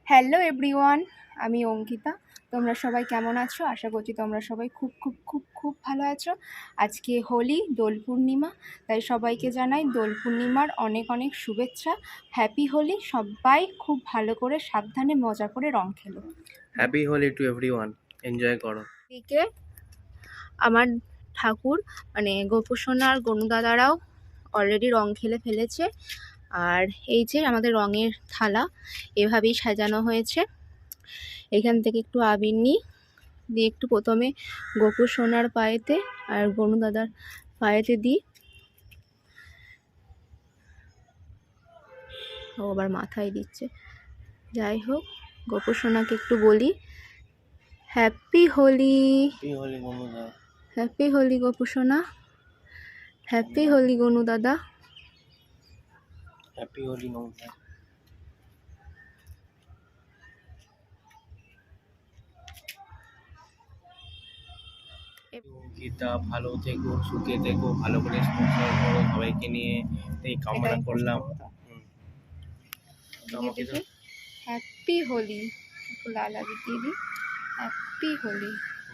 Hello everyone, আমি অঙ্কিতা। তোমরা সবাই কেমন আছো? আশা করছি তোমরা সবাই খুব খুব খুব খুব ভালো আছো। আজকে হোলি, দোল পূর্ণিমা, তাই সবাইকে জানাই দোল পূর্ণিমার অনেক অনেক শুভেচ্ছা। হ্যাপি হোলি। সবাই খুব ভালো করে সাবধানে মজা করে রং খেলো। Happy Holi to everyone, enjoy করো। এদিকে আমার ঠাকুর মানে গোপুসোনা আর গনু দাদারাও অলরেডি রং খেলে ফেলেছে। আর এই যে আমাদের রঙের থালা এভাবেই সাজানো হয়েছে। এখান থেকে একটু আবির নিই, দিয়ে একটু প্রথমে গোপু সোনার পায়েতে আর গনু দাদার পায়েতে দিই। ও আবার মাথায় দিচ্ছে। যাই হোক, গোপু সোনাকে একটু বলি হ্যাপি হোলি। হ্যাপি হোলি গোপু সোনা, হ্যাপি হোলি গনু দাদা, হ্যাপি হোলি নমস্কার। গীতা ভালো থেকো, সুখে থেকো, ভালো করে সংসার করো, সবাইকে নিয়ে এই কামনা করলাম। হ্যাপি হোলি, একটু লাল আবির দিয়ে দিই। হ্যাপি হোলি।